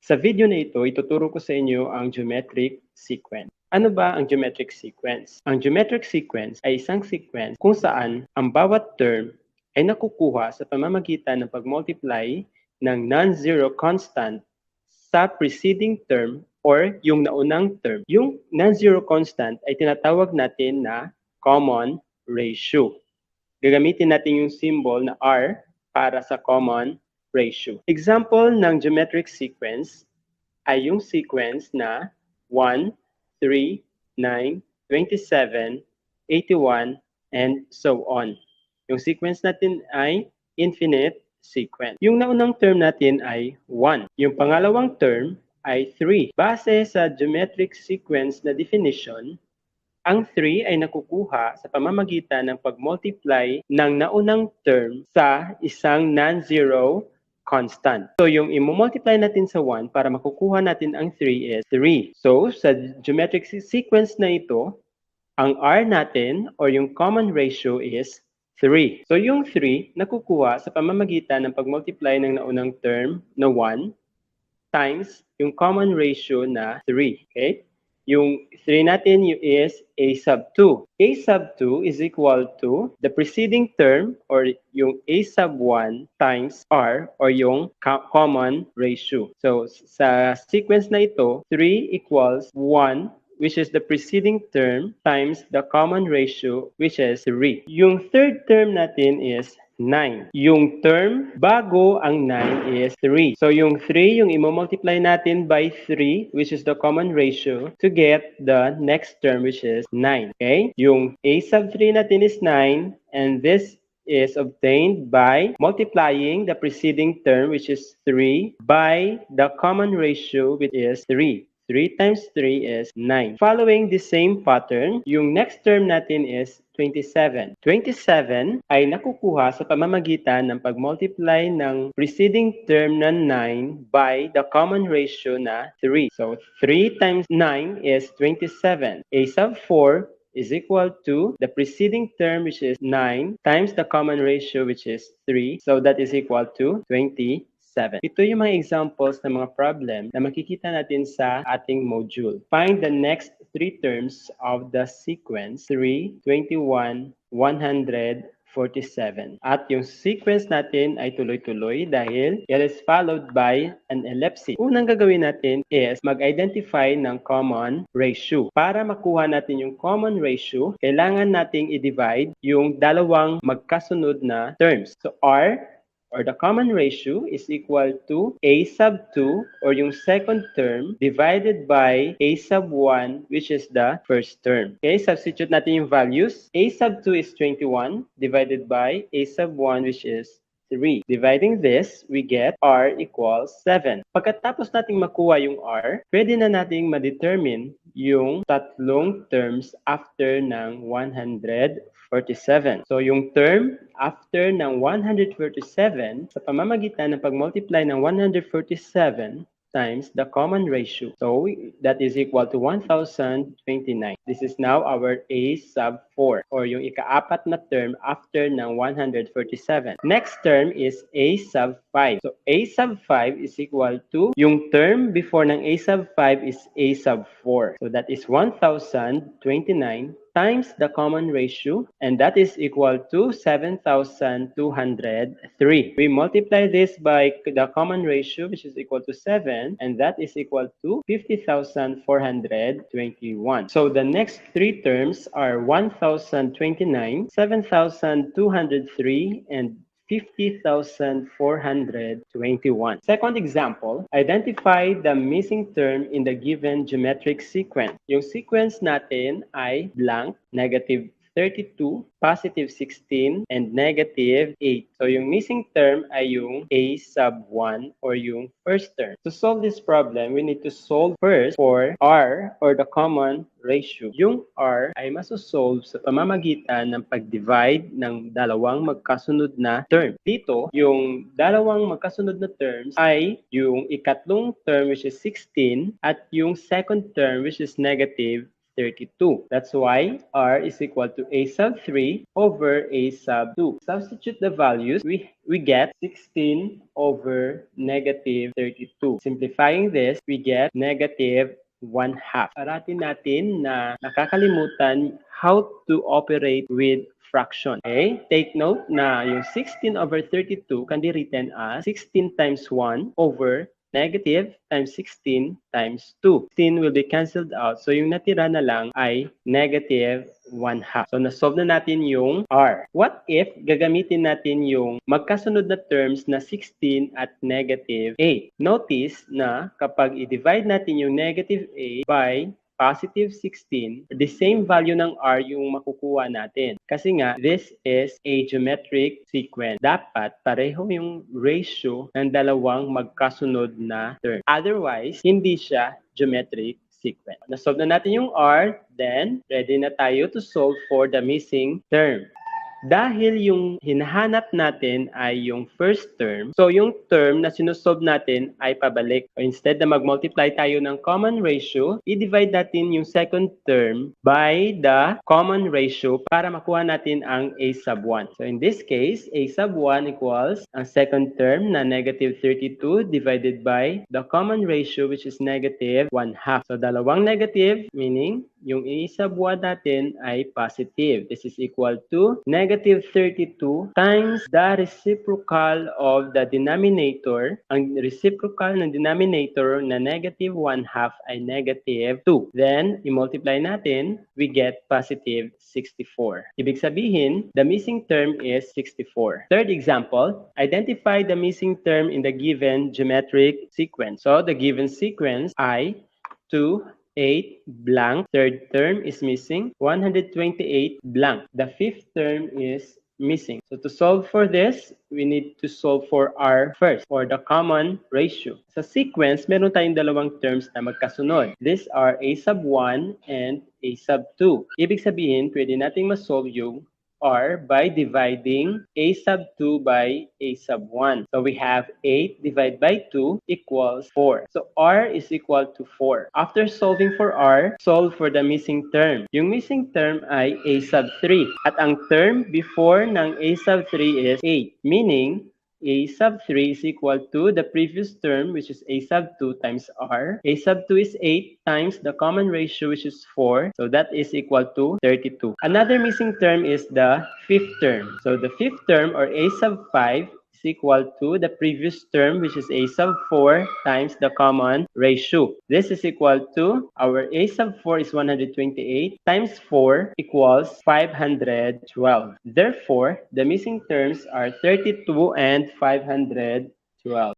Sa video na ito, ituturo ko sa inyo ang geometric sequence. Ano ba ang geometric sequence? Ang geometric sequence ay isang sequence kung saan ang bawat term ay nakukuha sa pamamagitan ng pag-multiply ng non-zero constant sa preceding term or yung naunang term. Yung non-zero constant ay tinatawag natin na common ratio. Gagamitin natin yung symbol na R para sa common ratio. Example ng geometric sequence ay yung sequence na 1, 3, 9, 27, 81, and so on. Yung sequence natin ay infinite sequence. Yung naunang term natin ay 1. Yung pangalawang term ay 3. Base sa geometric sequence na definition, ang 3 ay nakukuha sa pamamagitan ng pag-multiply ng naunang term sa isang non-zero constant. So, yung i-multiply natin sa 1 para makukuha natin ang 3 is 3. So, sa geometric sequence na ito, ang R natin or yung common ratio is 3. So, yung 3 nakukuha sa pamamagitan ng pag-multiply ng naunang term na 1 times yung common ratio na 3. Okay? Yung 3 natin is a sub 2. A sub 2 is equal to the preceding term or yung a sub 1 times R or yung common ratio. So, sa sequence na ito, 3 equals 1 which is the preceding term times the common ratio which is 3. Yung third term natin is 9. Yung term bago ang 9 is 3. So yung 3, yung i-multiply natin by 3 which is the common ratio to get the next term which is 9. Okay? Yung a sub 3 natin is 9 and this is obtained by multiplying the preceding term which is 3 by the common ratio which is 3. 3 times 3 is 9. Following the same pattern, yung next term natin is 27. 27 ay nakukuha sa pamamagitan ng pag-multiply ng preceding term na 9 by the common ratio na 3. So, 3 times 9 is 27. A sub 4 is equal to the preceding term which is 9 times the common ratio which is 3. So, that is equal to 27. Ito yung mga examples ng mga problem na makikita natin sa ating module. Find the next 3 terms of the sequence 3, 21, 147. At yung sequence natin ay tuloy-tuloy dahil it is followed by an ellipsis. Unang gagawin natin is mag-identify ng common ratio. Para makuha natin yung common ratio, kailangan nating i-divide yung dalawang magkasunod na terms. So, R or the common ratio is equal to a sub 2 or yung second term divided by a sub 1 which is the first term. Okay, substitute natin yung values. A sub 2 is 21 divided by a sub 1 which is 3. Dividing this, we get R equals 7. Pagkatapos nating makuha yung R, pwede na nating ma-determine yung tatlong terms after ng 147. So, yung term after ng 147 sa pamamagitan ng pag-multiply ng 147 times the common ratio. So, that is equal to 1,029. This is now our A sub 4 or yung ika-apat na term after ng 147. Next term is A sub 5. So, A sub 5 is equal to yung term before ng A sub 5 is A sub 4. So, that is 1,029 times the common ratio, and that is equal to 7,203. We multiply this by the common ratio, which is equal to 7, and that is equal to 50,421. So the next 3 terms are 1,029, 7,203, and 50,421. Second example, identify the missing term in the given geometric sequence. Yung sequence natin ay blank, negative 32, positive 16, and negative 8. So yung missing term ay yung A sub 1 or yung first term. To solve this problem, we need to solve first for R or the common ratio. Yung R ay masosolve sa pamamagitan ng pag-divide ng dalawang magkasunod na term. Dito, yung dalawang magkasunod na terms ay yung ikatlong term which is 16 at yung second term which is negative 32. That's why R is equal to A sub 3 over A sub 2. Substitute the values, we get 16 over negative 32. Simplifying this, we get negative 1/2. Parating natin na nakakalimutan how to operate with fraction. Okay? Take note na yung 16 over 32 can be written as 16 times 1 over negative times 16 times 2. 16 will be cancelled out. So yung natira na lang ay negative 1/2. So nasolve na natin yung R. What if gagamitin natin yung magkasunod na terms na 16 at negative 8? Notice na kapag i-divide natin yung negative 8 by positive 16, the same value ng R yung makukuha natin. Kasi nga, this is a geometric sequence. Dapat pareho yung ratio ng dalawang magkasunod na term. Otherwise, hindi siya geometric sequence. Nasolve na natin yung R, then ready na tayo to solve for the missing term. Dahil yung hinahanap natin ay yung first term, so yung term na sinusolve natin ay pabalik. So instead na mag-multiply tayo ng common ratio, i-divide natin yung second term by the common ratio para makuha natin ang A sub 1. So in this case, A sub 1 equals ang second term na negative 32 divided by the common ratio which is negative 1/2. So dalawang negative, meaning yung A sub 1 natin ay positive. This is equal to negative 32 times the reciprocal of the denominator. Ang reciprocal ng denominator na negative 1/2 ay negative 2. Then, i-multiply natin, we get positive 64. Ibig sabihin, the missing term is 64. Third example, identify the missing term in the given geometric sequence. So, the given sequence ay 2, 8 blank. Third term is missing. 128 blank. The fifth term is missing. So to solve for this, we need to solve for R first, for the common ratio. Sa sequence, meron tayong dalawang terms na magkasunod. These are A sub 1 and A sub 2. Ibig sabihin, pwede nating masolve yung R by dividing A sub 2 by A sub 1. So we have 8 divided by 2 equals 4. So R is equal to 4. After solving for R, solve for the missing term. Yung missing term ay A sub 3. At ang term before ng A sub 3 is 8. Meaning, A sub 3 is equal to the previous term, which is A sub 2 times R. A sub 2 is 8 times the common ratio, which is 4. So that is equal to 32. Another missing term is the fifth term. So the fifth term, or A sub 5, is equal to the previous term, which is A sub 4 times the common ratio. This is equal to, our A sub 4 is 128 times 4 equals 512. Therefore, the missing terms are 32 and 512.